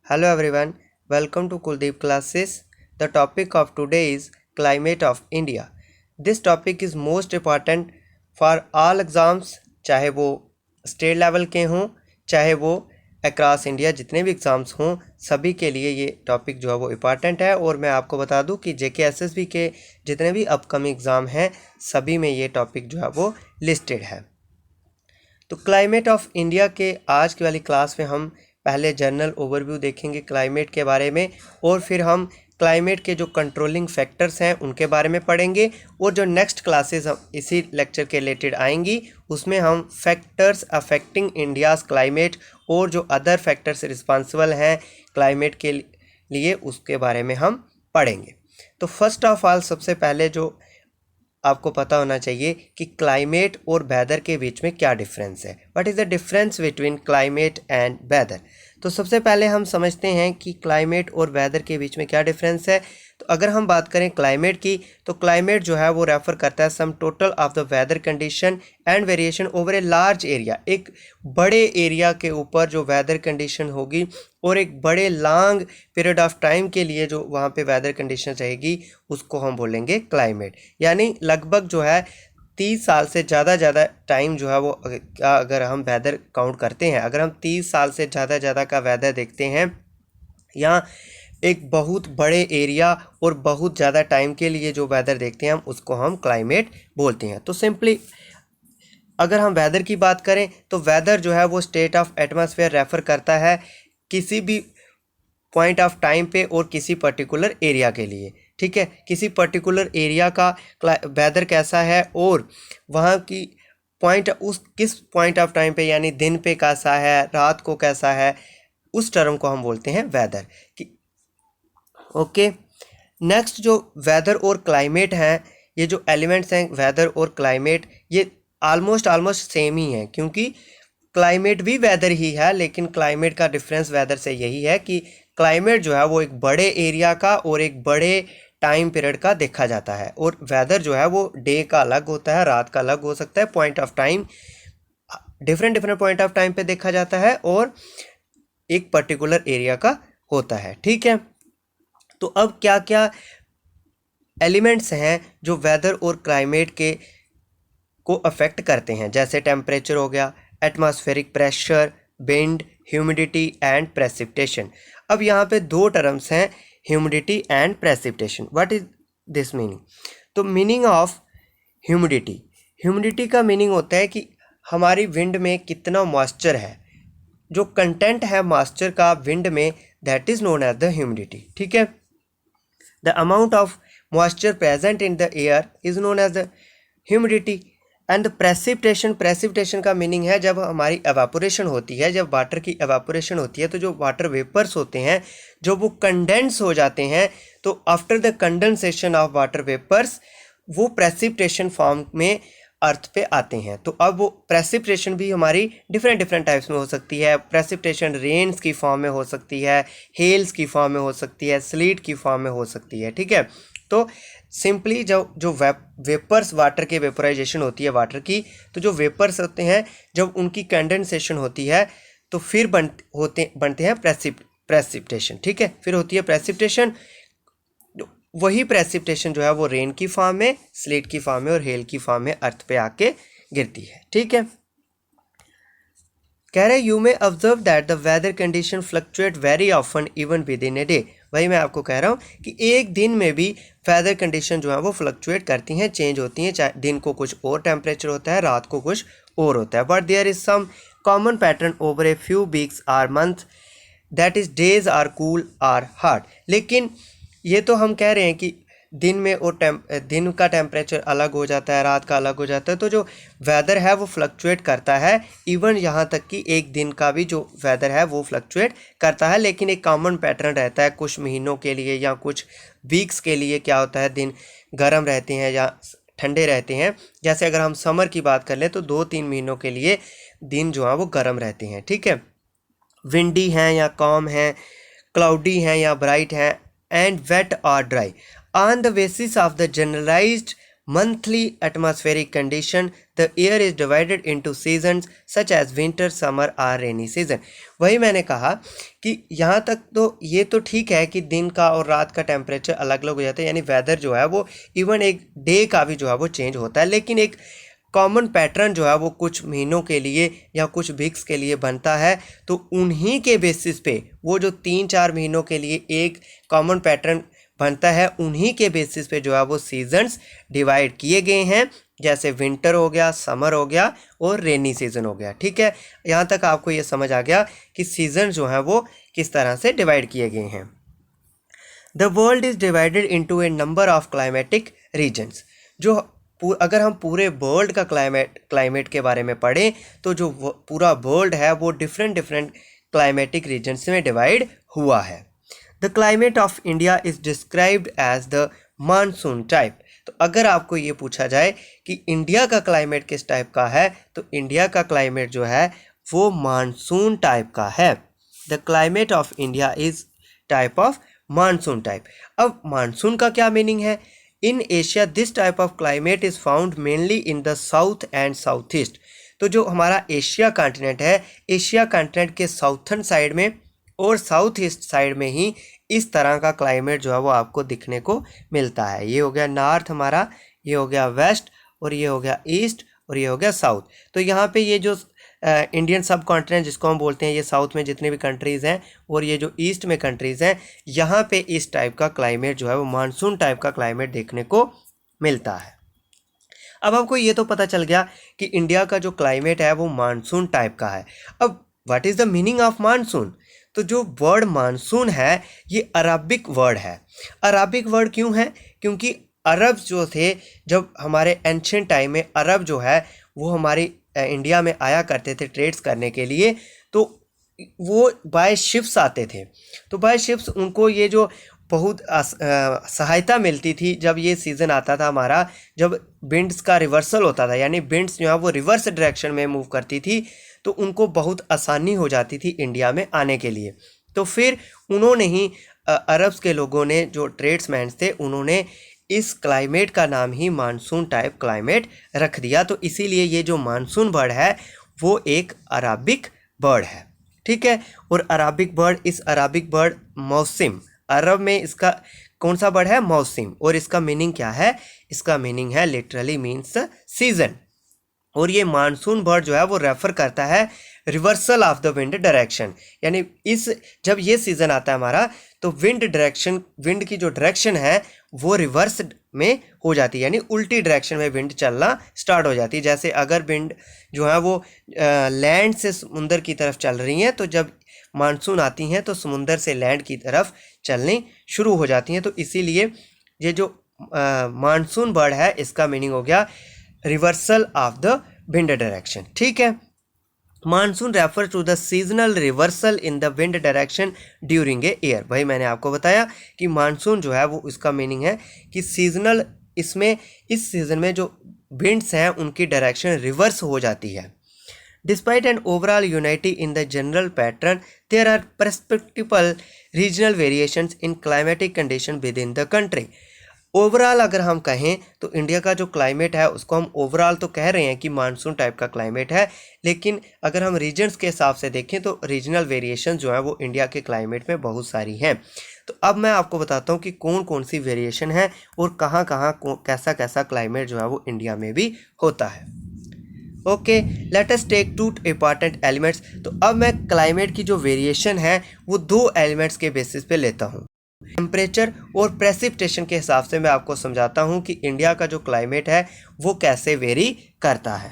Hello everyone, welcome to Kuldeep classes. The topic of today is climate of India. This topic is most important for all exams, चाहे वो state level के हों, चाहे वो across India जितने भी exams हों, सभी के लिए ये टॉपिक जो है वो इम्पॉर्टेंट है। और मैं आपको बता दूं कि जेके एसएसबी के जितने भी अपकमिंग एग्ज़ाम हैं सभी में ये टॉपिक जो है वो लिस्टेड है। तो क्लाइमेट ऑफ इंडिया के आज की वाली क्लास में हम पहले जनरल ओवरव्यू देखेंगे क्लाइमेट के बारे में, और फिर हम क्लाइमेट के जो कंट्रोलिंग फैक्टर्स हैं उनके बारे में पढ़ेंगे। और जो नेक्स्ट क्लासेस हम इसी लेक्चर के रिलेटेड आएंगी उसमें हम फैक्टर्स अफेक्टिंग इंडियाज़ क्लाइमेट और जो अदर फैक्टर्स रिस्पॉन्सिबल हैं क्लाइमेट के लिए उसके बारे में हम पढ़ेंगे। तो फर्स्ट ऑफ ऑल सबसे पहले जो आपको पता होना चाहिए कि क्लाइमेट और वेदर के बीच में क्या डिफरेंस है। What is the difference between climate and weather. तो सबसे पहले हम समझते हैं कि क्लाइमेट और वेदर के बीच में क्या डिफरेंस है। तो अगर हम बात करें क्लाइमेट की, तो क्लाइमेट जो है वो रेफ़र करता है sum total of the weather condition and variation over a large area. एक बड़े एरिया के ऊपर जो वेदर कंडीशन होगी और एक बड़े लॉन्ग पीरियड ऑफ टाइम के लिए जो वहाँ पे वेदर कंडीशन रहेगी उसको हम बोलेंगे क्लाइमेट। यानी लगभग जो है 30 साल से ज़्यादा टाइम जो है वो अगर हम वेदर काउंट करते हैं, अगर हम 30 साल से ज़्यादा का वेदर देखते हैं या एक बहुत बड़े एरिया और बहुत ज़्यादा टाइम के लिए जो वेदर देखते हैं हम उसको हम क्लाइमेट बोलते हैं। तो सिंपली अगर हम वेदर की बात करें तो वेदर जो है वो स्टेट ऑफ एटमॉस्फेयर रेफ़र करता है किसी भी पॉइंट ऑफ टाइम पे और किसी पर्टिकुलर एरिया के लिए। ठीक है, किसी पर्टिकुलर एरिया का वेदर कैसा है और वहाँ की किस पॉइंट ऑफ टाइम पे यानी दिन पे कैसा है, रात को कैसा है, उस टर्म को हम बोलते हैं वेदर कि ओके। नेक्स्ट जो वेदर और क्लाइमेट हैं, ये जो एलिमेंट्स हैं वेदर और क्लाइमेट ये ऑलमोस्ट सेम ही हैं, क्योंकि क्लाइमेट भी वेदर ही है, लेकिन क्लाइमेट का डिफरेंस वेदर से यही है कि क्लाइमेट जो है वो एक बड़े एरिया का और एक बड़े टाइम पीरियड का देखा जाता है, और वेदर जो है वो डे का अलग होता है, रात का अलग हो सकता है, point of time different point of time पे देखा जाता है और एक पर्टिकुलर एरिया का होता है। ठीक है, तो अब क्या क्या एलिमेंट्स हैं जो वेदर और क्लाइमेट के को अफेक्ट करते हैं, जैसे टेम्परेचर हो गया, atmospheric pressure, wind, humidity and precipitation. अब यहाँ पे दो टर्म्स हैं, humidity and precipitation. What is this meaning? तो मीनिंग ऑफ ह्यूमिडिटी का मीनिंग होता है कि हमारी विंड में कितना मॉइस्चर है, जो कंटेंट है मॉइस्चर का विंड में, that is known as the humidity. ठीक है, the amount of moisture present in the air is known as the humidity. And precipitation का मीनिंग है जब हमारी एवापोरेशन होती है, जब वाटर की एवापोरेशन होती है तो जो वाटर वेपर्स होते हैं जो वो कंडेंस हो जाते हैं, तो after the condensation of water vapours वो प्रेसिपिटेशन फॉर्म में अर्थ पे आते हैं। तो अब वो प्रेसिपिटेशन भी हमारी डिफरेंट टाइप्स में हो सकती है। प्रेसिपिटेशन रेन्स की फॉर्म में हो सकती है, हेल्स की फॉर्म में हो सकती है, स्लीट की फॉर्म में हो सकती है। ठीक है, तो सिंपली जो वेपर्स वाटर के वेपराइजेशन होती है वाटर की, तो जो वेपर्स होते हैं जब उनकी कंडेंसेशन होती है तो फिर बनते हैं प्रेसिपिटेशन। ठीक है, फिर होती है प्रेसिपिटेशन, वही प्रेसिपिटेशन जो है वो रेन की फॉर्म में, स्लेट की फॉर्म में और हेल की फॉर्म में अर्थ पे आके गिरती है। ठीक है, कह रहे you may observe that the weather condition fluctuate very often even within a day. वही मैं आपको कह रहा हूँ कि एक दिन में भी वेदर कंडीशन जो है वो फ्लक्चुएट करती हैं, चेंज होती हैं। चाहे दिन को कुछ और टेम्परेचर होता है, रात को कुछ और होता है, but there is some common pattern over a few weeks or month, that is days are cool or hot. लेकिन ये तो हम कह रहे हैं कि दिन में और दिन का टेम्परेचर अलग हो जाता है, रात का अलग हो जाता है, तो जो वेदर है वो फ्लक्चुएट करता है। इवन यहाँ तक कि एक दिन का भी जो वेदर है वो फ्लक्चुएट करता है, लेकिन एक कॉमन पैटर्न रहता है। कुछ महीनों के लिए या कुछ वीक्स के लिए क्या होता है, दिन गर्म रहते हैं या ठंडे रहते हैं। जैसे अगर हम समर की बात कर लें तो 2-3 महीनों के लिए दिन जो है वो गर्म रहते हैं। ठीक है, विंडी हैं या कॉम हैं, क्लाउडी हैं या ब्राइट हैं, एंड वेट और dry. On the basis of the generalized monthly atmospheric condition, the air is divided into seasons such as winter, summer or rainy season। वही मैंने कहा कि यहाँ तक तो ये तो ठीक है कि दिन का और रात का टेम्परेचर अलग अलग हो जाता है, यानी वेदर जो है वो इवन एक डे का भी जो है वो चेंज होता है, लेकिन एक कॉमन पैटर्न जो है वो कुछ महीनों के लिए या कुछ वीक्स के लिए बनता है। तो उन्हीं के बेसिस पे वो जो 3-4 महीनों के लिए एक कॉमन पैटर्न बनता है, उन्हीं के बेसिस पे जो है वो सीजन्स डिवाइड किए गए हैं, जैसे विंटर हो गया, समर हो गया और रेनी सीजन हो गया। ठीक है, यहाँ तक आपको ये समझ आ गया कि सीजन जो है वो किस तरह से डिवाइड किए गए हैं। The world is divided into a number of climatic regions. जो अगर हम पूरे वर्ल्ड का क्लाइमेट के बारे में पढ़ें तो जो पूरा वर्ल्ड है वो डिफरेंट क्लाइमेटिक रीजन्स में डिवाइड हुआ है। The climate of India is described as the monsoon type. तो अगर आपको ये पूछा जाए कि इंडिया का क्लाइमेट किस टाइप का है, तो इंडिया का क्लाइमेट जो है वो मानसून टाइप का है। The climate of India is type of monsoon type. अब मानसून का क्या मीनिंग है? In Asia this type of climate is found mainly in the south and south east. तो जो हमारा एशिया कॉन्टिनेंट है, एशिया कॉन्टिनेंट के साउथर्न साइड में और साउथ ईस्ट साइड में ही इस तरह का क्लाइमेट जो है वो आपको दिखने को मिलता है। ये हो गया नॉर्थ हमारा, ये हो गया वेस्ट और ये हो गया ईस्ट और ये हो गया साउथ। तो यहाँ पे ये जो इंडियन सब कॉन्टिनेंट जिसको हम बोलते हैं, ये साउथ में जितने भी कंट्रीज़ हैं और ये जो ईस्ट में कंट्रीज़ हैं, यहाँ पे इस टाइप का क्लाइमेट जो है वो मानसून टाइप का क्लाइमेट देखने को मिलता है। अब आपको ये तो पता चल गया कि इंडिया का जो क्लाइमेट है वो मानसून टाइप का है। अब what is the meaning of monsoon? तो जो वर्ड मानसून है ये अरबिक वर्ड है। अरबिक वर्ड क्यों है? क्योंकि अरब जो थे, जब हमारे एंशिएंट टाइम में अरब जो है वो हमारी इंडिया में आया करते थे ट्रेड्स करने के लिए, तो वो बाय शिप्स आते थे। तो बाय शिप्स उनको ये जो बहुत सहायता मिलती थी जब ये सीज़न आता था हमारा, जब विंड्स का रिवर्सल होता था, यानी विंड्स जो है वो रिवर्स डायरेक्शन में मूव करती थी, तो उनको बहुत आसानी हो जाती थी इंडिया में आने के लिए। तो फिर उन्होंने ही अरब्स के लोगों ने, जो ट्रेड्समैन थे, उन्होंने इस क्लाइमेट का नाम ही मानसून टाइप क्लाइमेट रख दिया। तो इसीलिए ये जो मानसून बर्ड है वो एक अरबिक बर्ड है। ठीक है, और अरबिक बर्ड, इस अरबिक बर्ड मौसम, अरब में इसका कौन सा बर्ड है? मौसम। और इसका मीनिंग क्या है? इसका मीनिंग है लिटरली मीन्स सीजन। और ये मानसून बर्ड जो है वो रेफर करता है reversal of the wind direction, यानी इस जब ये सीज़न आता है हमारा तो विंड डायरेक्शन, विंड की जो डायरेक्शन है वो रिवर्स में हो जाती है, यानी उल्टी डायरेक्शन में विंड चलना स्टार्ट हो जाती है। जैसे अगर विंड जो है वो लैंड से समुंदर की तरफ चल रही हैं, तो जब मानसून आती हैं तो समुंदर से लैंड की तरफ चलनी शुरू हो जाती हैं। तो इसीलिए ये जो मानसून बर्ड है इसका मीनिंग हो गया reversal of the wind direction. ठीक है, monsoon refer to the seasonal reversal in the wind direction during a year. भाई मैंने आपको बताया कि मानसून जो है वो इसका मीनिंग है कि सीजनल, इसमें इस सीजन में जो विंड्स हैं उनकी डायरेक्शन रिवर्स हो जाती है। Despite an overall unity in the general pattern, there are perspectival regional variations in climatic condition within the country. Overall अगर हम कहें तो इंडिया का जो क्लाइमेट है उसको हम ओवरऑल तो कह रहे हैं कि मानसून टाइप का क्लाइमेट है, लेकिन अगर हम रीजन्स के हिसाब से देखें तो रीजनल वेरिएशन जो है वो इंडिया के क्लाइमेट में बहुत सारी हैं। तो अब मैं आपको बताता हूँ कि कौन कौन सी वेरिएशन है और कहाँ कहाँ कैसा कैसा क्लाइमेट जो है वो इंडिया में भी होता है। Okay, let us take 2 important elements. तो अब मैं क्लाइमेट की जो वेरिएशन है वो 2 एलिमेंट्स के बेसिस पे लेता हूँ। टेम्परेचर और प्रेसिपिटेशन के हिसाब से मैं आपको समझाता हूँ कि इंडिया का जो क्लाइमेट है वो कैसे वेरी करता है।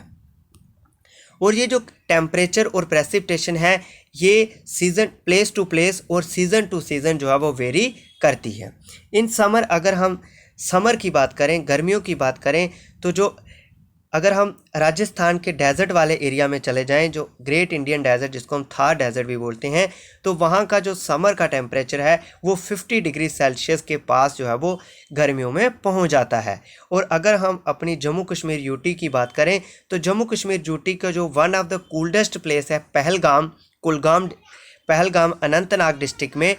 और ये जो टेम्परेचर और प्रेसिपिटेशन है ये सीज़न, प्लेस टू प्लेस और सीज़न टू सीज़न जो है वो वेरी करती है। इन समर, अगर हम समर की बात करें, गर्मियों की बात करें, तो जो अगर हम राजस्थान के डेजर्ट वाले एरिया में चले जाएं, जो ग्रेट इंडियन डेजर्ट जिसको हम थार डेजर्ट भी बोलते हैं, तो वहाँ का जो समर का टेम्परेचर है वो 50 डिग्री सेल्सियस के पास जो है वो गर्मियों में पहुँच जाता है। और अगर हम अपनी जम्मू कश्मीर यूटी की बात करें तो जम्मू कश्मीर यूटी का जो वन ऑफ द कूल्डेस्ट प्लेस है पहलगाम अनंतनाग डिस्ट्रिक्ट में,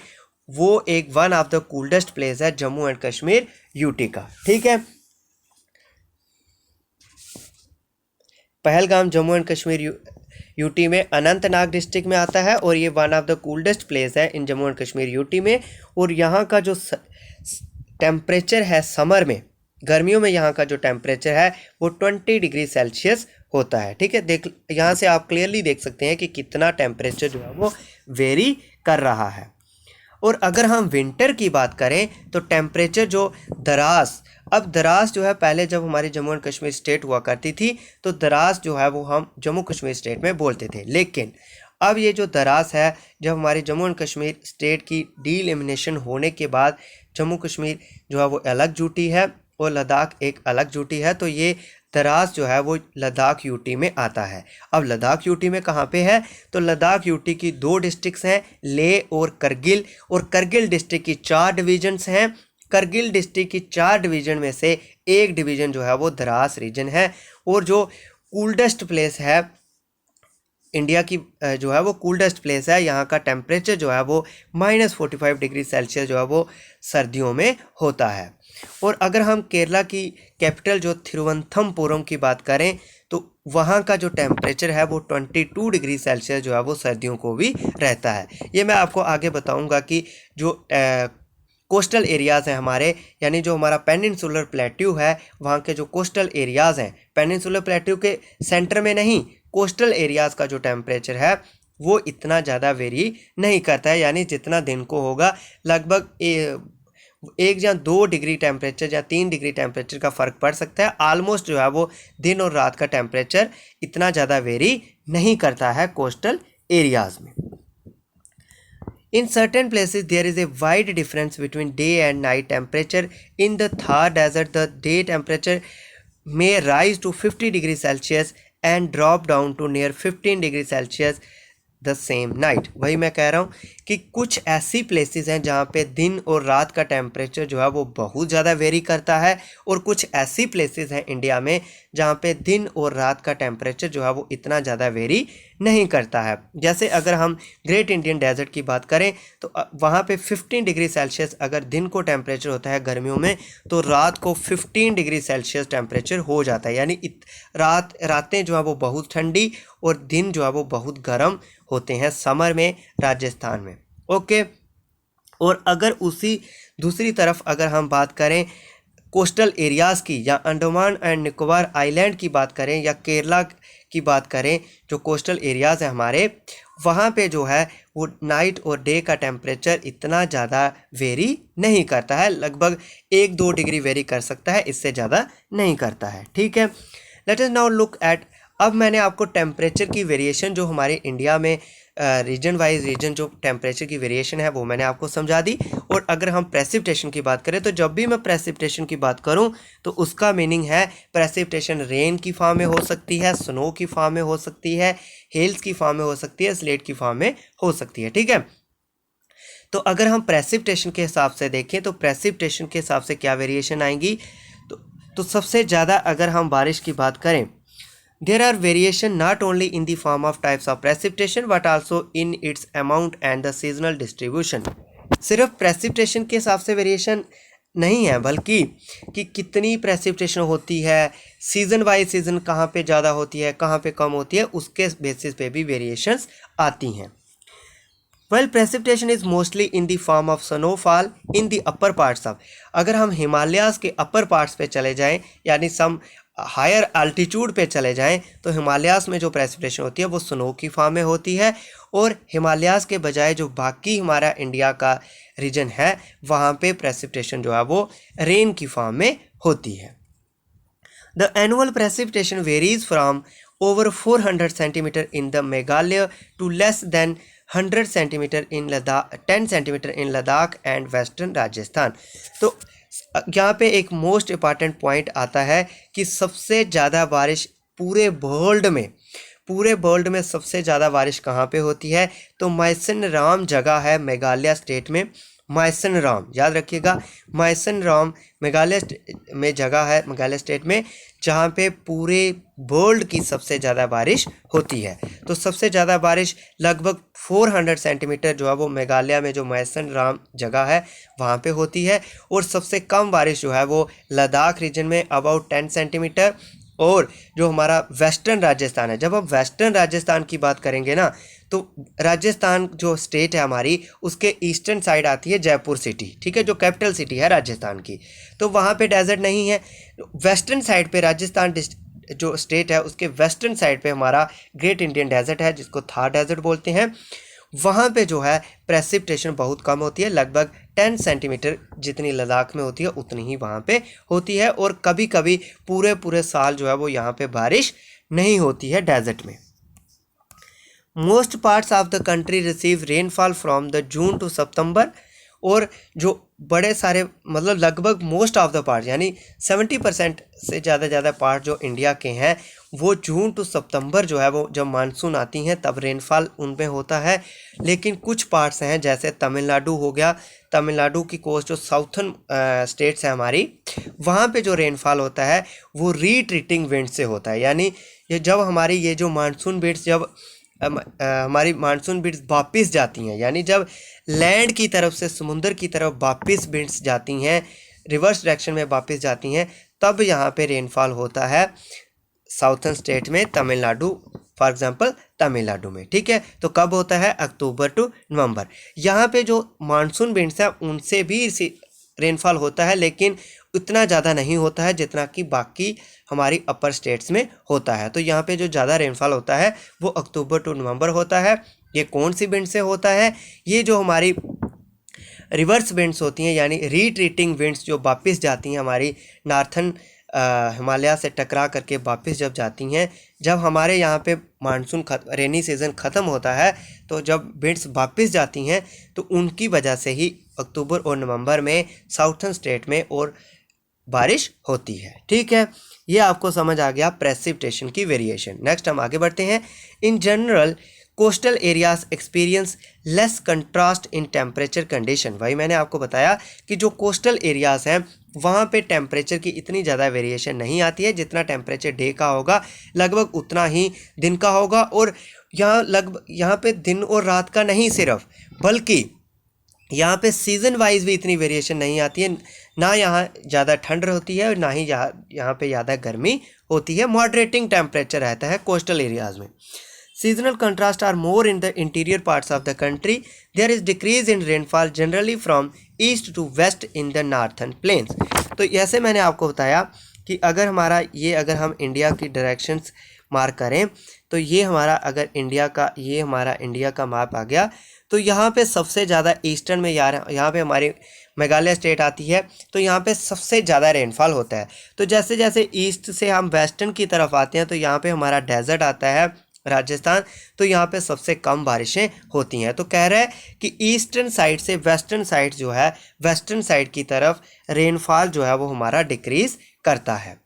वो एक वन ऑफ द कूल्डेस्ट प्लेस है जम्मू एंड कश्मीर यूटी का। ठीक है, पहलगाम जम्मू एंड कश्मीर यूटी में अनंतनाग डिस्ट्रिक्ट में आता है और ये one of the coldest place है इन जम्मू एंड कश्मीर यूटी में। और यहाँ का जो टेम्परेचर है समर में, गर्मियों में यहाँ का जो टेम्परेचर है वो 20 डिग्री सेल्सियस होता है। ठीक है, देख यहाँ से आप क्लियरली देख सकते हैं कि कितना टेम्परेचर जो है वो वेरी कर रहा है। और अगर हम विंटर की बात करें तो टेम्परेचर जो द्रास, अब द्रास जो है पहले जब हमारी जम्मू एंड कश्मीर स्टेट हुआ करती थी तो द्रास जो है वो हम जम्मू कश्मीर स्टेट में बोलते थे, लेकिन अब ये जो द्रास है, जब हमारी जम्मू एंड कश्मीर स्टेट की डीलिमिनेशन होने के बाद जम्मू कश्मीर जो है वो अलग यूटी है और लद्दाख एक अलग यूटी है, तो ये द्रास जो है वो लद्दाख यूटी में आता है। अब लद्दाख यूटी में कहाँ पे है, तो लद्दाख यूटी की 2 डिस्ट्रिक्ट्स हैं, लेह और करगिल, और करगिल डिस्ट्रिक्ट की 4 डिवीजन्स हैं। करगिल डिस्ट्रिक्ट की 4 डिवीज़न में से एक डिवीज़न जो है वो द्रास रीजन है। और जो कूल्डेस्ट प्लेस है इंडिया की, जो है वो कूल्डेस्ट प्लेस है, यहाँ का टेम्परेचर जो है वो -45 डिग्री सेल्सियस जो है वो सर्दियों में होता है। और अगर हम केरला की कैपिटल जो थिरुवनंतपुरम की बात करें तो वहाँ का जो टेम्परेचर है वो 22 डिग्री सेल्सियस जो है वो सर्दियों को भी रहता है। ये मैं आपको आगे बताऊँगा कि जो कोस्टल एरियाज़ हैं हमारे, यानी जो हमारा पेनिनसुलर प्लेट्यू है, वहाँ के जो कोस्टल एरियाज़ हैं, पेनिनसुलर प्लेट्यू के सेंटर में नहीं, कोस्टल एरियाज़ का जो टेम्परेचर है वो इतना ज़्यादा वेरी नहीं करता है, यानी जितना दिन को होगा लगभग 1 या 2 डिग्री टेम्परेचर या 3 डिग्री टेम्परेचर का फ़र्क पड़ सकता है। आलमोस्ट जो है वो दिन और रात का टेम्परेचर इतना ज़्यादा वेरी नहीं करता है कोस्टल एरियाज़ में। In certain places there is a wide difference between day and night temperature. In the Thar desert the day temperature may rise to 50 degrees Celsius and drop down to near 15 degrees Celsius the same night. वही मैं कह रहा हूँ कि कुछ ऐसी places हैं जहाँ पे दिन और रात का टेम्परेचर जो है वो बहुत ज़्यादा वेरी करता है, और कुछ ऐसी प्लेसेस हैं इंडिया में जहाँ पे दिन और रात का टेम्परेचर जो है वो इतना ज़्यादा वेरी नहीं करता है। जैसे अगर हम ग्रेट इंडियन डेजर्ट की बात करें तो वहाँ पे 15 डिग्री सेल्सियस अगर दिन को टेम्परेचर होता है गर्मियों में, तो रात को 15 डिग्री सेल्सियस टेम्परेचर हो जाता है, यानी रातें जो है वो बहुत ठंडी और दिन जो है वो बहुत गर्म होते हैं समर में राजस्थान में। ओके, और अगर उसी दूसरी तरफ अगर हम बात करें कोस्टल एरियाज़ की, या अंडमान एंड निकोबार आइलैंड की बात करें, या केरला की बात करें, जो कोस्टल एरियाज़ हैं हमारे, वहाँ पे जो है वो नाइट और डे का टेम्परेचर इतना ज़्यादा वेरी नहीं करता है, लगभग 1-2 डिग्री वेरी कर सकता है, इससे ज़्यादा नहीं करता है। ठीक है, let us now look at, अब मैंने आपको टेम्परेचर की वेरिएशन जो हमारे इंडिया में रीजन वाइज रीजन जो टेम्परेचर की वेरिएशन है वो मैंने आपको समझा दी। और अगर हम प्रेसिपिटेशन की बात करें तो जब भी मैं प्रेसिपिटेशन की बात करूं तो उसका मीनिंग है प्रेसिपिटेशन रेन की फॉर्म में हो सकती है, स्नो की फॉर्म में हो सकती है, हेल्स की फॉर्म में हो सकती है, स्लेट की फॉर्म में हो सकती है। ठीक है, तो अगर हम प्रेसिपिटेशन के हिसाब से देखें तो प्रेसिपिटेशन के हिसाब से क्या वेरिएशन आएंगी, तो सबसे ज़्यादा अगर हम बारिश की बात करें, there are variation not only in the form of types of precipitation but also in its amount and the seasonal distribution। सिर्फ प्रेसिपिटेशन के हिसाब से वेरिएशन नहीं है, बल्कि कि कितनी प्रेसिपिटेशन होती है, सीज़न वाइज सीज़न कहाँ पे ज़्यादा होती है, कहाँ पे कम होती है, उसके बेसिस पे भी वेरिएशंस आती हैं। Well, precipitation is mostly in the form of snowfall in the upper parts of, अगर हम हिमालयाज़ के अपर पार्ट्स पे चले जाएं, यानी सम हायर अल्टीट्यूड पे चले जाएं, तो हिमालयाज़ में जो प्रेसिपिटेशन होती है वो स्नो की फॉर्म में होती है, और हिमालयाज़ के बजाय जो बाकी हमारा इंडिया का रीजन है वहाँ पे प्रेसिपिटेशन जो है वो रेन की फॉर्म में होती है। The annual precipitation varies from over 400 centimetre in the Meghalaya to less than 100 centimetre in Ladakh, 10 centimetre in Ladakh and western Rajasthan. तो यहाँ पे एक मोस्ट इम्पॉर्टेंट पॉइंट आता है कि सबसे ज़्यादा बारिश पूरे वर्ल्ड में सबसे ज़्यादा बारिश कहाँ पे होती है, तो माइसन राम जगह है मेघालय स्टेट में। माइसन राम याद रखिएगा, माइसन राम मेघालय में जगह है मेघालय स्टेट में, जहाँ पे पूरे वर्ल्ड की सबसे ज़्यादा बारिश होती है। तो सबसे ज़्यादा बारिश लगभग 400 सेंटीमीटर जो है वो मेघालय में जो माइसन राम जगह है वहाँ पे होती है, और सबसे कम बारिश जो है वो लद्दाख रीजन में अबाउट 10 सेंटीमीटर, और जो हमारा वेस्टर्न राजस्थान है, जब हम वेस्टर्न राजस्थान की बात करेंगे ना, तो राजस्थान जो स्टेट है हमारी, उसके ईस्टर्न साइड आती है जयपुर सिटी, ठीक है, जो कैपिटल सिटी है राजस्थान की। तो वहाँ पे डेजर्ट नहीं है। वेस्टर्न साइड पे राजस्थान जो स्टेट है उसके वेस्टर्न साइड पे हमारा ग्रेट इंडियन डेजर्ट है, जिसको थार डेजर्ट बोलते हैं। वहाँ पे जो है प्रेसिपिटेशन बहुत कम होती है, लगभग 10 सेंटीमीटर जितनी लद्दाख में होती है उतनी ही वहाँ पे होती है। और कभी कभी पूरे पूरे साल जो है वो यहाँ पे बारिश नहीं होती है डेजर्ट में। Most parts of the country receive rainfall from the June to सितंबर। और जो बड़े सारे मतलब लगभग मोस्ट ऑफ द पार्ट यानी 70% से ज़्यादा पार्ट जो इंडिया के हैं वो जून टू सितंबर जो है वो जब मानसून आती हैं तब रेनफॉल उन पे होता है। लेकिन कुछ पार्ट्स हैं जैसे तमिलनाडु हो गया, तमिलनाडु की कोस्ट जो साउथर्न स्टेट्स है हमारी, वहाँ पे जो रेनफॉल होता है वो रीट्रीटिंग विंड से होता है। यानी ये जब हमारी ये जो मानसून विंड्स जब हमारी मानसून विंड्स वापस जाती हैं, यानी जब लैंड की तरफ से समुंदर की तरफ वापस विंड्स जाती हैं, रिवर्स डायरेक्शन में वापस जाती हैं, तब यहाँ पे रेनफॉल होता है साउथर्न स्टेट में, तमिलनाडु फॉर एग्जांपल तमिलनाडु में, ठीक है। तो कब होता है? अक्टूबर टू नवंबर। यहाँ पे जो मानसून विंड्स हैं उनसे भी रेनफॉल होता है, लेकिन उतना ज़्यादा नहीं होता है जितना कि बाकी हमारी अपर स्टेट्स में होता है। तो यहाँ पे जो ज़्यादा रेनफॉल होता है वो अक्टूबर टू नवंबर होता है। ये कौन सी विंड से होता है? ये जो हमारी रिवर्स विंड्स होती हैं, यानी रीट्रीटिंग विंड्स जो वापस जाती हैं हमारी नॉर्थन हिमालय से टकरा करके वापस जब जाती हैं, जब हमारे यहाँ पे मानसून रेनी सीज़न ख़त्म होता है तो जब विंड्स वापस जाती हैं तो उनकी वजह से ही अक्टूबर और नवंबर में साउथर्न स्टेट में और बारिश होती है, ठीक है। ये आपको समझ आ गया प्रेसिपिटेशन की वेरिएशन। नेक्स्ट हम आगे बढ़ते हैं। In general coastal areas experience less contrast in temperature condition. वही मैंने आपको बताया कि जो कोस्टल एरियाज़ हैं वहाँ पे टेम्परेचर की इतनी ज़्यादा वेरिएशन नहीं आती है, जितना टेम्परेचर डे का होगा लगभग उतना ही दिन का होगा। और यहाँ पे दिन और रात का नहीं सिर्फ, बल्कि यहाँ पे सीज़न वाइज भी इतनी वेरिएशन नहीं आती है। ना यहाँ ज़्यादा ठंड होती है और ना ही यहाँ पे ज़्यादा गर्मी होती है। मॉडरेटिंग टेम्परेचर रहता है कोस्टल एरियाज़ में। Seasonal contrasts are more in the interior parts of the country. There is decrease in rainfall generally from east to west in the northern plains. तो जैसे मैंने आपको बताया कि अगर हम इंडिया की डायरेक्शंस मार्क करें तो ये हमारा हमारा इंडिया का मैप आ गया। तो यहाँ पे सबसे ज़्यादा ईस्टर्न में यहाँ पे हमारी मेघालय स्टेट आती है, तो यहाँ पे सबसे ज़्यादा रेनफॉल होता है। तो जैसे जैसे ईस्ट से हम वेस्टर्न की तरफ आते हैं तो यहाँ पे हमारा डेजर्ट आता है राजस्थान, तो यहाँ पे सबसे कम बारिशें होती हैं। तो कह रहा है कि ईस्टर्न साइड से वेस्टर्न साइड जो है, वेस्टर्न साइड की तरफ रेनफॉल जो है वो हमारा डिक्रीज करता है।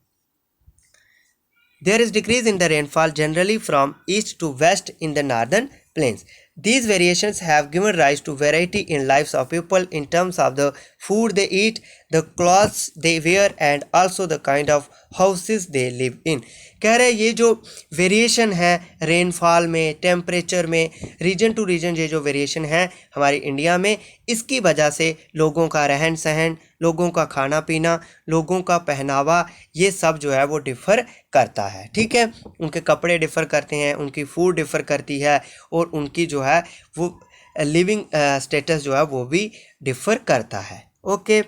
There is decrease in the rainfall generally from east to west in the northern plains. These variations have given rise to variety in lives of people in terms of the food they eat, the clothes they wear and also the kind of houses they live in. कह रहे हैं ये जो variation है rainfall में, temperature में, reason to reason ये जो वेरिएशन है हमारी इंडिया में, इसकी वजह से लोगों का रहन सहन, लोगों का खाना पीना, लोगों का पहनावा, ये सब जो है वो डिफ़र करता है, ठीक है। उनके कपड़े डिफ़र करते हैं, उनकी फूड डिफ़र करती है और उनकी जो है वो लिविंग स्टेटस जो है वो भी डिफ़र करता है। ओके,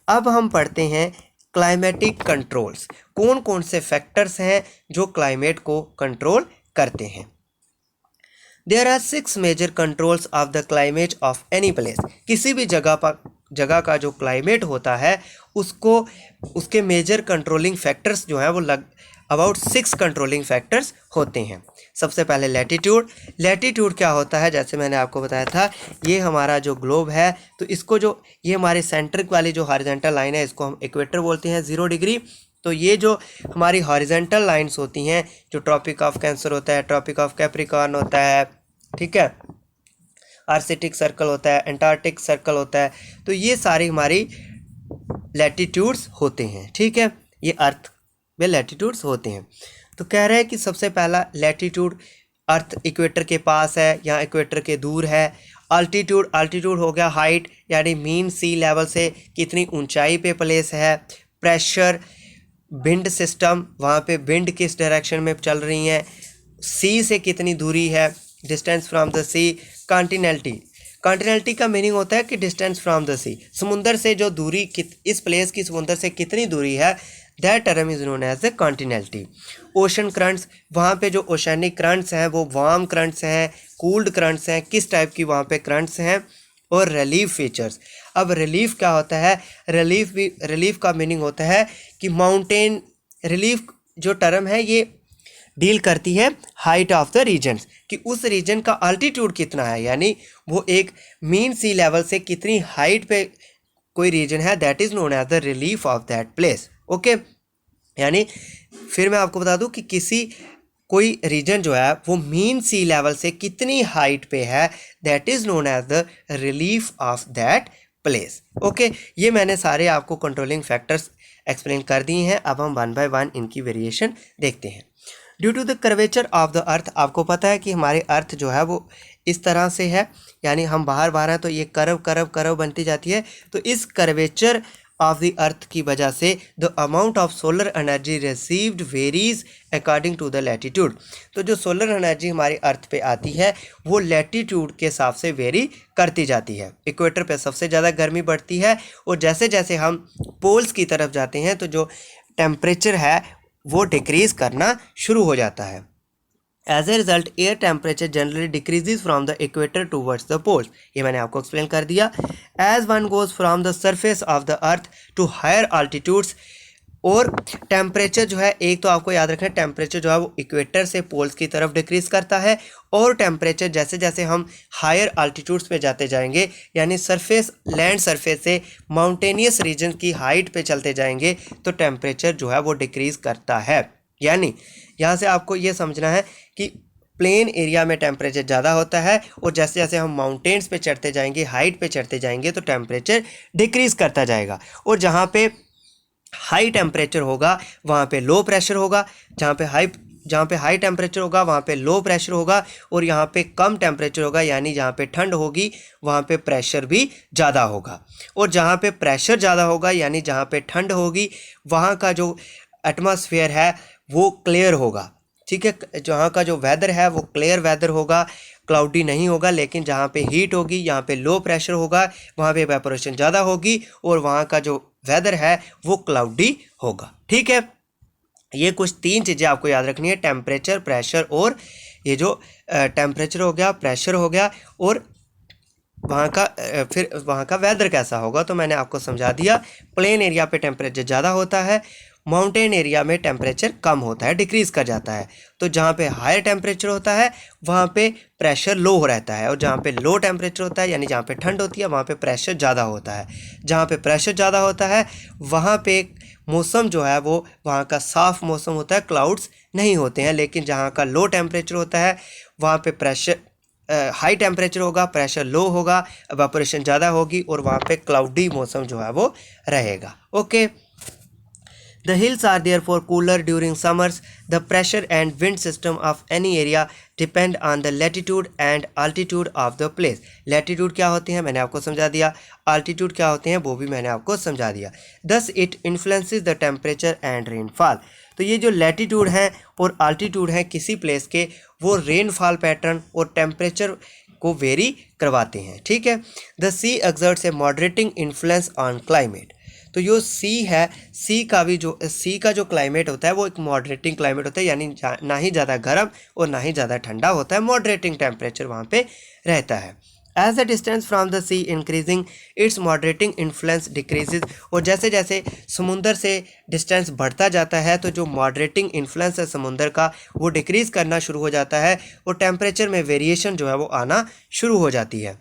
अब हम पढ़ते हैं क्लाइमेटिक कंट्रोल्स। कौन कौन से फैक्टर्स हैं जो क्लाइमेट को कंट्रोल करते हैं। There are 6 major controls of the climate of any place. किसी भी जगह का जो क्लाइमेट होता है उसको उसके मेजर कंट्रोलिंग फैक्टर्स जो हैं वो अबाउट 6 कंट्रोलिंग फैक्टर्स होते हैं। सबसे पहले लैटिट्यूड। लैटिट्यूड क्या होता है, जैसे मैंने आपको बताया था, ये हमारा जो ग्लोब है तो इसको ये हमारे सेंटर वाली जो हॉरिजॉन्टल लाइन है इसको हम इक्वेटर बोलते हैं, 0 डिग्री। तो ये जो हमारी हॉरिजॉन्टल लाइंस होती हैं, जो ट्रॉपिक ऑफ कैंसर होता है, ट्रॉपिक ऑफ कैप्रिकॉर्न होता है, ठीक है, आर्कटिक सर्कल होता है, एंटार्क्टिक सर्कल होता है, तो ये सारी हमारी लैटिट्यूड्स होते हैं, ठीक है, ये अर्थ में लैटिट्यूड्स होते हैं। तो कह रहे हैं कि सबसे पहला लैटिट्यूड अर्थ इक्वेटर के पास है या इक्वेटर के दूर है। अल्टीट्यूड हो गया हाइट, यानी मीन सी लेवल से कितनी ऊंचाई पे प्लेस है। प्रेशर, विंड सिस्टम, वहाँ पे विंड किस डायरेक्शन में चल रही हैं, सी से कितनी दूरी है, डिस्टेंस फ्रॉम द सी। कॉन्टिनेंटली, कॉन्टिनेंटली का मीनिंग होता है कि डिस्टेंस फ्रॉम द सी, समुंदर से जो दूरी इस प्लेस की समुंदर से कितनी दूरी है, that term is known as the continentality. Ocean currents, वहाँ पे जो ओशनिक करंट्स हैं वो वार्म करंट्स हैं, कूल्ड करंट्स हैं, किस टाइप की वहाँ पे करंट्स हैं। और रिलीफ फीचर्स, अब रिलीफ क्या होता है, रिलीफ का मीनिंग होता है कि माउंटेन, रिलीफ जो टर्म है ये डील करती है हाइट ऑफ द रीजन्स, कि उस रीजन का अल्टीट्यूड कितना है, यानी वो एक मीन सी लेवल से कितनी हाइट पे कोई रीजन है, that is known as the relief of that place. Okay, यानी फिर मैं आपको बता दूं कि कोई रीजन जो है वो मीन सी लेवल से कितनी हाइट पे है, that is known as the relief of that place. Okay, ये मैंने सारे आपको कंट्रोलिंग फैक्टर्स एक्सप्लेन कर दिए हैं। अब हम वन बाय वन इनकी वेरिएशन देखते हैं। Due to the curvature of the earth, आपको पता है कि हमारे अर्थ जो है वो इस तरह से है, यानी हम बाहर हैं तो ये कर्व बनती जाती है। तो इस कर्वेचर ऑफ द अर्थ की वजह से the amount of solar energy received varies according to the latitude. तो जो सोलर एनर्जी हमारे अर्थ पे आती है वो लैटिट्यूड के हिसाब से वेरी करती जाती है। इक्वेटर पे सबसे ज़्यादा गर्मी बढ़ती है, और जैसे जैसे हम पोल्स की तरफ जाते हैं तो जो टेम्परेचर है वो डिक्रीज़ करना शुरू हो जाता है। As a result air temperature generally decreases from the equator towards the poles, ये मैंने आपको एक्सप्लेन कर दिया। As one goes from the surface of the earth to higher altitudes, और टेम्परेचर जो है, एक तो आपको याद रखना है टेम्परेचर जो है वो इक्वेटर से पोल्स की तरफ डिक्रीज करता है, और टेम्परेचर जैसे जैसे हम हायर आल्टीट्यूड्स पे जाते जाएंगे, यानी सरफेस, लैंड सरफेस से माउंटेनियस रीजन की हाइट पे चलते जाएंगे, तो टेम्परेचर जो है वो डिक्रीज करता है। यानी यहाँ से आपको ये समझना है कि प्लेन एरिया में टेम्परेचर ज़्यादा होता है, और जैसे जैसे हम माउंटेन्स पे चढ़ते जाएंगे, हाइट पे चढ़ते जाएंगे, तो टेम्परेचर डिक्रीज़ करता जाएगा। और जहाँ पे हाई टेम्परेचर होगा वहाँ पे लो प्रेशर होगा, जहाँ पे हाई टेम्परेचर होगा वहाँ पे लो प्रेशर होगा, और यहाँ पे कम टेम्परेचर होगा, यानी जहाँ पे ठंड होगी वहाँ पे प्रेशर भी ज़्यादा होगा। और जहाँ पे प्रेशर ज़्यादा होगा, यानी जहाँ पे ठंड होगी, वहाँ का जो एटमॉस्फेयर है वो क्लियर होगा। ठीक है, जहाँ का जो वेदर है वो क्लियर वेदर होगा, क्लाउडी नहीं होगा। लेकिन जहाँ पे हीट होगी, यहाँ पे लो प्रेशर होगा, वहाँ पे इवेपोरेशन ज़्यादा होगी, और वहाँ का जो वेदर है वो क्लाउडी होगा। ठीक है, ये कुछ 3 चीज़ें आपको याद रखनी है, टेम्परेचर, प्रेशर, और ये जो टेम्परेचर हो गया, प्रेशर हो गया, और फिर वहाँ का वेदर कैसा होगा, तो मैंने आपको समझा दिया। प्लेन एरिया पे टेम्परेचर ज़्यादा होता है, माउंटेन एरिया में टेम्परेचर कम होता है, डिक्रीज़ कर जाता है। तो जहाँ पे हायर टेम्परेचर होता है वहाँ पे प्रेशर लो रहता है, और जहाँ पे लो टेम्परेचर होता है, यानी जहाँ पे ठंड होती है, वहाँ पे प्रेशर ज़्यादा होता है। जहाँ पे प्रेशर ज़्यादा होता है वहाँ पे मौसम जो है वो वहाँ का साफ़ मौसम होता है, क्लाउड्स नहीं होते हैं। लेकिन जहाँ का लो टेम्परेचर होता है वहाँ पे प्रेशर हाई टेम्परेचर होगा, प्रेशर लो होगा, इवेपोरेशन ज़्यादा होगी, और वहाँ पे क्लाउडी मौसम जो है वो रहेगा। Okay, the hills are therefore cooler during summers. The pressure and wind system of any area depend on the latitude and altitude of the place. Latitude क्या होते हैं मैंने आपको समझा दिया, altitude क्या होते हैं वो भी मैंने आपको समझा दिया। Thus it influences the temperature and rainfall. तो ये जो लैटिट्यूड हैं और आल्टीट्यूड हैं किसी प्लेस के, वो रेनफॉल पैटर्न और टेम्परेचर को वेरी करवाते हैं। ठीक है, the sea exerts a moderating influence on climate. तो जो सी है, सी का जो क्लाइमेट होता है वो एक मॉडरेटिंग क्लाइमेट होता है, यानी ना ही ज़्यादा गर्म और ना ही ज़्यादा ठंडा होता है, मॉडरेटिंग टेम्परेचर वहाँ पे रहता है। As the distance from the sea increasing its moderating influence decreases. और जैसे जैसे समुंदर से डिस्टेंस बढ़ता जाता है तो जो मॉडरेटिंग इन्फ्लुएंस है समुंदर का वो डिक्रीज़ करना शुरू हो जाता है, और टेम्परेचर में वेरिएशन जो है वो आना शुरू हो जाती है।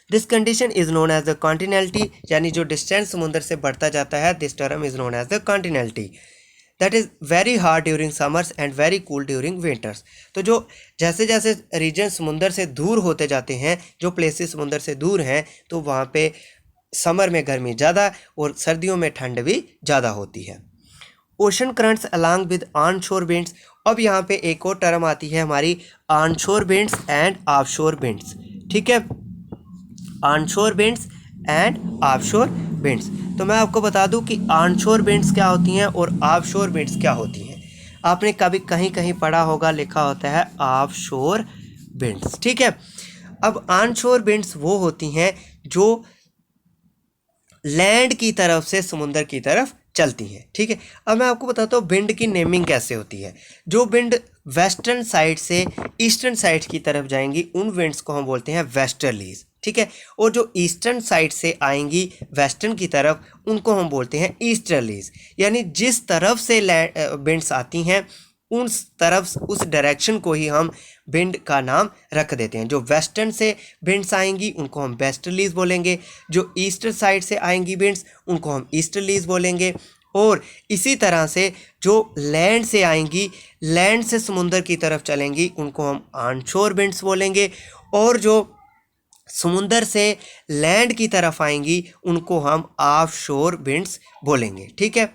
This condition is known as the continentality, यानी जो डिस्टेंस समुंदर से बढ़ता जाता है, this term is known as the continentality. That is very hot during summers and very cool during winters. तो जो जैसे जैसे रीजन समुंदर से दूर होते जाते हैं, जो प्लेसेस समुंदर से दूर हैं, तो वहाँ पे समर में गर्मी ज़्यादा और सर्दियों में ठंड भी ज़्यादा होती है। Ocean currents along with on शोर विंड्स। अब यहाँ पे एक और टर्म आती है हमारी, ऑन शोर विंड्स एंड ऑफ शोर विंड्स। ठीक है, ऑन शोर विंड्स एंड ऑफ शोर विंड्स। तो मैं आपको बता दूं कि ऑनशोर विंड्स क्या होती हैं और ऑफशोर विंड्स क्या होती हैं। आपने कभी कहीं कहीं पढ़ा होगा, लिखा होता है ऑफशोर विंड्स, ठीक है। अब ऑनशोर विंड्स वो होती हैं जो लैंड की तरफ से समुंदर की तरफ चलती है, ठीक है। अब मैं आपको बताता हूँ विंड की नेमिंग कैसे होती है। जो विंड वेस्टर्न साइड से ईस्टर्न साइड की तरफ जाएंगी उन विंड्स को हम बोलते हैं वेस्टर्लीज, ठीक है। और जो ईस्टर्न साइड से आएंगी वेस्टर्न की तरफ उनको हम बोलते हैं ईस्टर्लीज। यानी जिस तरफ से विंड्स आती हैं उस तरफ, उस डायरेक्शन को ही हम विंड का नाम रख देते हैं। जो वेस्टर्न से विंड्स आएंगी उनको हम वेस्टर्लीज बोलेंगे, जो ईस्टर्न साइड से आएंगी विंड्स उनको हम ईस्टर्लीज बोलेंगे। और इसी तरह से जो लैंड से आएंगी, लैंड से समुंदर की तरफ चलेंगी उनको हम ऑनशोर विंड्स बोलेंगे। और जो समुंदर से लैंड की तरफ आएंगी उनको हम ऑफशोर विंड्स बोलेंगे, ठीक है।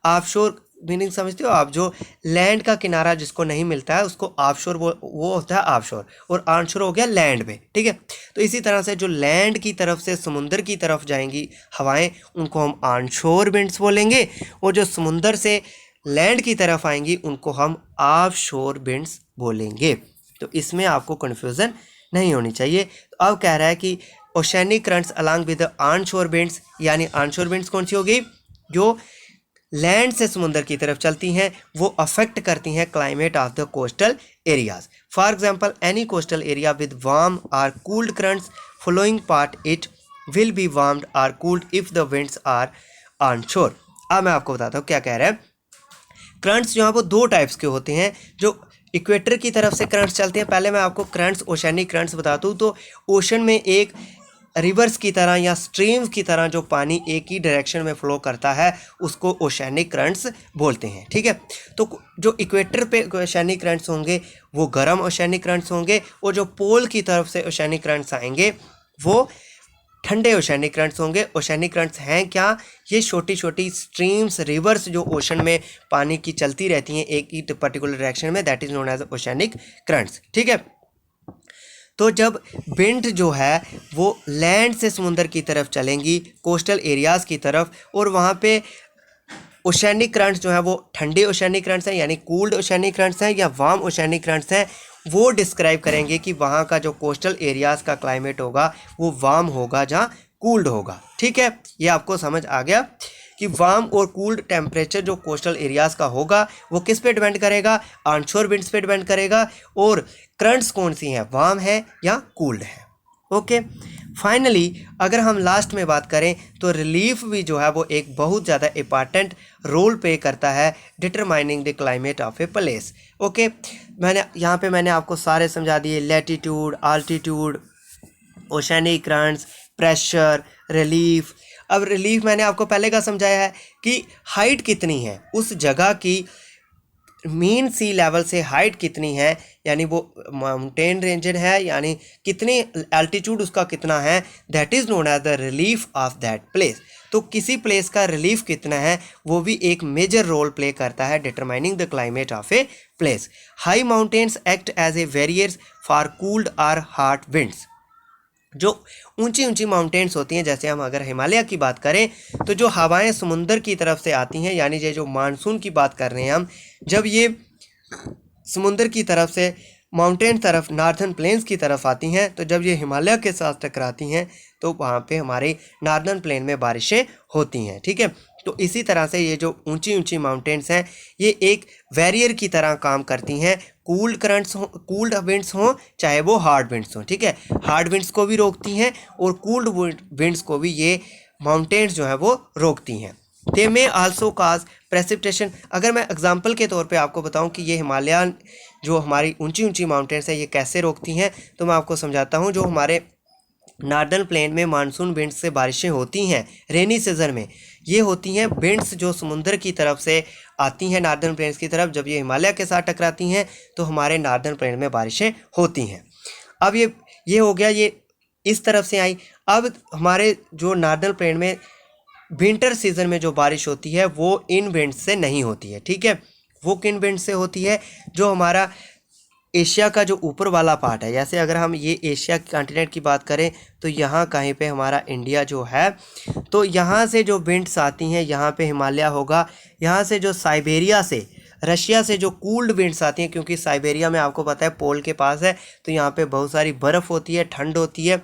ऑफशोर मीनिंग समझते हो आप? जो लैंड का किनारा जिसको नहीं मिलता है उसको ऑफशोर वो होता है ऑफशोर, और ऑनशोर हो गया लैंड में, ठीक है। तो इसी तरह से जो लैंड की तरफ से समुंदर की तरफ जाएंगी हवाएं उनको हम ऑनशोर विंड्स बोलेंगे, और जो समुंदर से लैंड की तरफ आएंगी उनको हम ऑफशोर विंड्स बोलेंगे। तो इसमें आपको कन्फ्यूज़न नहीं होनी चाहिए। तो अब कह रहा है कि oceanic currents along with onshore winds, यानी ऑनशोर विंड्स कौन सी होगी? जो लैंड से समुंदर की तरफ चलती हैं, वो अफेक्ट करती हैं climate of the coastal areas. For example any coastal area with warm और cooled currents flowing part it will be warmed और cooled if the winds are onshore. अब मैं आपको बताता हूँ क्या कह रहा है। करंट्स जो है वो दो टाइप्स के होते हैं। जो इक्वेटर की तरफ से करंट्स चलते हैं, पहले मैं आपको करंट्स, ओशैनिक करंट्स बताता हूँ। तो ओशन में एक रिवर्स की तरह या स्ट्रीम्स की तरह जो पानी एक ही डायरेक्शन में फ्लो करता है उसको ओशैनिक करंट्स बोलते हैं, ठीक है। तो जो इक्वेटर पे ओशैनिक करंट्स होंगे वो गर्म ओशैनिक करंट्स होंगे, और जो पोल की तरफ से ओशैनिक करंट्स आएंगे वो ठंडे ओशैनिक करंट्स होंगे। ओशैनिक करंट्स हैं क्या? ये छोटी छोटी स्ट्रीम्स, रिवर्स जो ओशन में पानी की चलती रहती हैं एक ही पर्टिकुलर डायरेक्शन में, that is known as oceanic currents, ठीक है। तो जब विंड जो है वो लैंड से समुंदर की तरफ चलेंगी, कोस्टल एरियाज़ की तरफ, और वहाँ पे ओशैनिक करंट्स जो है वो ठंडे ओशैनिक करंट्स हैं यानी कूल्ड ओशैनिक करंट्स हैं या वार्म ओशैनिक करंट्स हैं, वो डिस्क्राइब करेंगे कि वहाँ का जो कोस्टल एरियाज़ का क्लाइमेट होगा वो वार्म होगा जहाँ कूल्ड होगा, ठीक है। ये आपको समझ आ गया कि वार्म और कूल्ड टेम्परेचर जो कोस्टल एरियाज़ का होगा वो किस पे डिपेंड करेगा? ऑनशोर विंड्स पे डिपेंड करेगा। और करंट्स कौन सी हैं, वार्म है या कूल्ड है, ओके। फाइनली अगर हम लास्ट में बात करें तो रिलीफ भी जो है वो एक बहुत ज़्यादा इंपॉर्टेंट रोल प्ले करता है determining the climate of a place, okay. मैंने आपको सारे समझा दिए, latitude, altitude, oceanic currents, pressure, relief. अब रिलीफ मैंने आपको पहले का समझाया है कि हाइट कितनी है उस जगह की, मीन सी लेवल से हाइट कितनी है, यानी वो माउंटेन रेंजर है यानी कितनी एल्टीट्यूड उसका कितना है, that is known as the relief of that place. तो किसी प्लेस का रिलीफ कितना है वो भी एक मेजर रोल प्ले करता है determining the climate of a place. High mountains act as a barriers for cold और हॉट विंड्स। जो ऊंची ऊंची माउंटेन्स होती हैं, जैसे हम अगर हिमालय की बात करें तो जो हवाएं समुंदर की तरफ से आती हैं, यानी ये जो मानसून की बात कर रहे हैं हम, जब ये समुंदर की तरफ से माउंटेन तरफ, नॉर्दर्न प्लेन्स की तरफ आती हैं, तो जब ये हिमालय के साथ टकराती हैं तो वहाँ पे हमारे नॉर्दर्न प्लेन में बारिशें होती हैं, ठीक है। तो इसी तरह से ये जो ऊंची ऊंची माउंटेन्स हैं ये एक बैरियर की तरह काम करती हैं, कूल्ड करंट्स हो, कूल्ड विंड्स हों चाहे वो हार्ड विंड्स हों, ठीक है। हार्ड विंड्स को भी रोकती हैं और कूल्ड विंड्स को भी ये माउंटेन्स जो है वो रोकती हैं। They may also cause precipitation. अगर मैं एग्जांपल के तौर पे आपको बताऊं कि ये हिमालयन जो हमारी ऊंची ऊंची माउंटेन्स हैं ये कैसे रोकती हैं, तो मैं आपको समझाता हूं। जो हमारे नॉर्दर्न प्लेन में मानसून विंड्स से बारिशें होती हैं रेनी सीजन में, ये होती हैं विंड्स जो समुंदर की तरफ से आती हैं नॉर्दर्न प्लेन्स की तरफ, जब ये हिमालय के साथ टकराती हैं तो हमारे नॉर्दर्न प्लेन में बारिशें होती हैं। अब ये हो गया, ये इस तरफ से आई। अब हमारे जो नॉर्दर्न प्लेन में विंटर सीजन में जो बारिश होती है वो इन विंड्स से नहीं होती है, ठीक है। वो किन विंड से होती है? जो हमारा एशिया का जो ऊपर वाला पार्ट है, जैसे अगर हम ये एशिया कॉन्टिनेंट की बात करें तो यहाँ कहीं पे हमारा इंडिया जो है, तो यहाँ से जो विंड्स आती हैं यहाँ पे हिमालय होगा। यहाँ से जो साइबेरिया से, रशिया से जो कूल्ड विंड्स आती हैं, क्योंकि साइबेरिया में आपको पता है पोल के पास है, तो यहाँ पे बहुत सारी बर्फ़ होती है, ठंड होती है।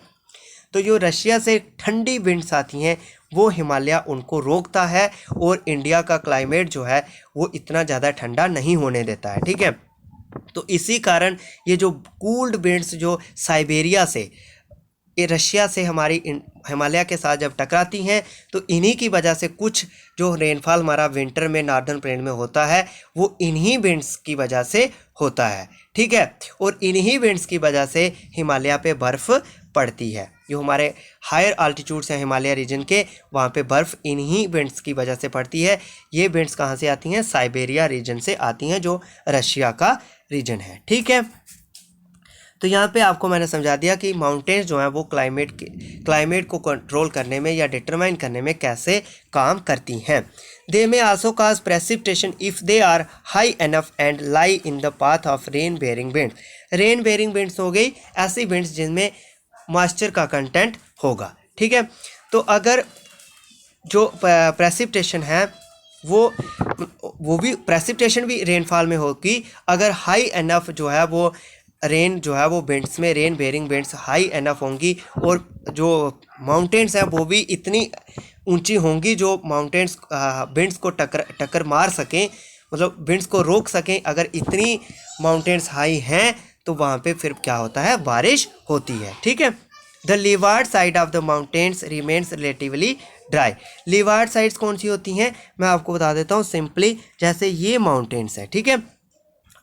तो जो रशिया से ठंडी विंड्स आती हैं वो हिमालय उनको रोकता है और इंडिया का क्लाइमेट जो है वो इतना ज़्यादा ठंडा नहीं होने देता है, ठीक है। तो इसी कारण ये जो कूल्ड विंड्स जो साइबेरिया से, ये रशिया से हमारी हिमालय के साथ जब टकराती हैं तो इन्हीं की वजह से कुछ जो रेनफॉल हमारा विंटर में नॉर्दर्न प्लेन में होता है वो इन्हीं विंड्स की वजह से होता है, ठीक है। और इन्हीं विंड्स की वजह से हिमालय पे बर्फ़ पड़ती है। जो हमारे हायर आल्टीट्यूड्स हैं हिमालय रीजन के, वहाँ पे बर्फ़ इन्हीं विंड्स की वजह से पड़ती है। ये विंड्स कहाँ से आती हैं? साइबेरिया रीजन से आती हैं, जो रशिया का रीजन है, ठीक है। तो यहाँ पे आपको मैंने समझा दिया कि माउंटेन्स जो हैं वो क्लाइमेट को कंट्रोल करने में या डिटरमाइन करने में कैसे काम करती हैं। They may also cause precipitation if they are high enough and lie in the path of rain bearing winds. Rain bearing winds हो गई ऐसी विंड्स जिनमें मॉइस्चर का कंटेंट होगा, ठीक है। तो अगर जो प्रेसिपिटेशन है वो भी प्रेसिपिटेशन भी रेनफॉल में होगी अगर हाई एनफ जो है वो रेन जो है वो विंड्स में, rain bearing winds high enough होंगी और जो माउंटेन्स हैं वो भी इतनी ऊंची होंगी जो माउंटेन्स विंड्स को टक्कर मार सकें, मतलब विंड्स को रोक सकें। अगर इतनी माउंटेन्स हाई हैं तो वहाँ पे फिर क्या होता है? बारिश होती है, ठीक है। The leeward side of the mountains remains relatively dry. Leeward sides कौन सी होती हैं मैं आपको बता देता हूँ सिंपली। जैसे ये माउंटेन्स है, ठीक है,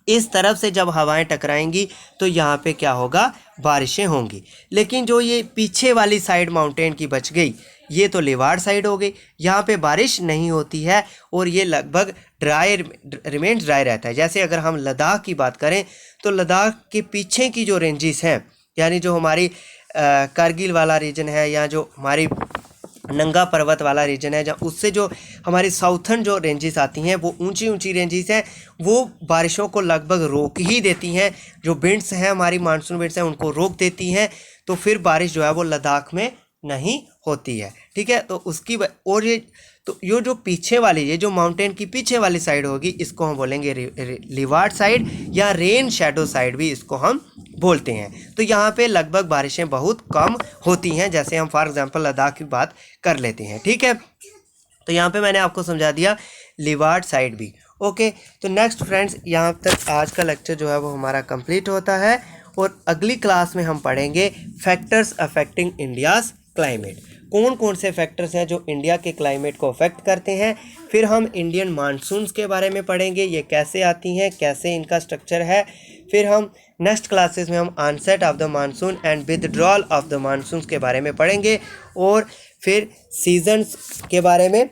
इस तरफ से जब हवाएं टकराएंगी तो यहाँ पे क्या होगा? बारिशें होंगी। लेकिन जो ये पीछे वाली साइड माउंटेन की बच गई, ये तो लीवार्ड साइड हो गई, यहाँ पे बारिश नहीं होती है और ये लगभग रिमेन्स ड्राई रहता है। जैसे अगर हम लद्दाख की बात करें तो लद्दाख के पीछे की जो रेंजेस हैं, यानी जो हमारी कारगिल वाला रीजन है या जो हमारी नंगा पर्वत वाला रीजन है, जहाँ उससे जो हमारी साउथर्न जो रेंजेस आती हैं वो ऊंची ऊंची रेंजेस हैं, वो बारिशों को लगभग रोक ही देती हैं। जो विंड्स हैं हमारी मानसून विंड्स हैं उनको रोक देती हैं, तो फिर बारिश जो है वो लद्दाख में नहीं होती है, ठीक है। तो उसकी और ये जो पीछे वाली, ये जो माउंटेन की पीछे वाली साइड होगी इसको हम बोलेंगे लीवार्ड साइड या रेन शैडो साइड भी इसको हम बोलते हैं। तो यहाँ पे लगभग बारिशें बहुत कम होती हैं, जैसे हम फॉर एग्जांपल लद्दाख की बात कर लेते हैं, ठीक है। तो यहाँ पे मैंने आपको समझा दिया लीवार्ड साइड भी, ओके। तो नेक्स्ट फ्रेंड्स, यहाँ तक आज का लेक्चर जो है वो हमारा कंप्लीट होता है और अगली क्लास में हम पढ़ेंगे फैक्टर्स अफेक्टिंग इंडियाज़ क्लाइमेट। कौन कौन से फैक्टर्स हैं जो इंडिया के क्लाइमेट को अफेक्ट करते हैं। फिर हम इंडियन मानसून्स के बारे में पढ़ेंगे, ये कैसे आती हैं, कैसे इनका स्ट्रक्चर है। फिर हम नेक्स्ट क्लासेस में हम onset of the monsoon and withdrawal of the monsoons के बारे में पढ़ेंगे और फिर सीजन्स के बारे में,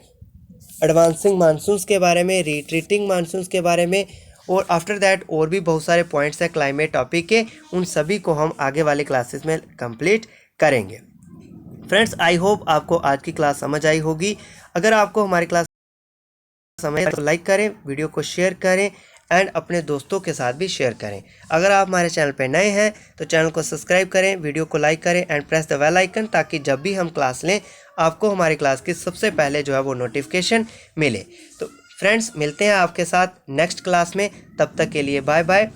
एडवांसिंग मानसून्स के बारे में, रिट्रीटिंग मानसून्स के बारे में, और आफ्टर दैट और भी बहुत सारे पॉइंट्स हैं क्लाइमेट टॉपिक के, उन सभी को हम आगे वाले क्लासेस में कंप्लीट करेंगे। फ्रेंड्स, आई होप आपको आज की क्लास समझ आई होगी। अगर आपको हमारी क्लास समझ तो लाइक करें, वीडियो को शेयर करें एंड अपने दोस्तों के साथ भी शेयर करें। अगर आप हमारे चैनल पर नए हैं तो चैनल को सब्सक्राइब करें, वीडियो को लाइक करें and press the bell icon, ताकि जब भी हम क्लास लें आपको हमारी क्लास की सबसे पहले जो है वो नोटिफिकेशन मिले। तो फ्रेंड्स, मिलते हैं आपके साथ नेक्स्ट क्लास में, तब तक के लिए बाय बाय।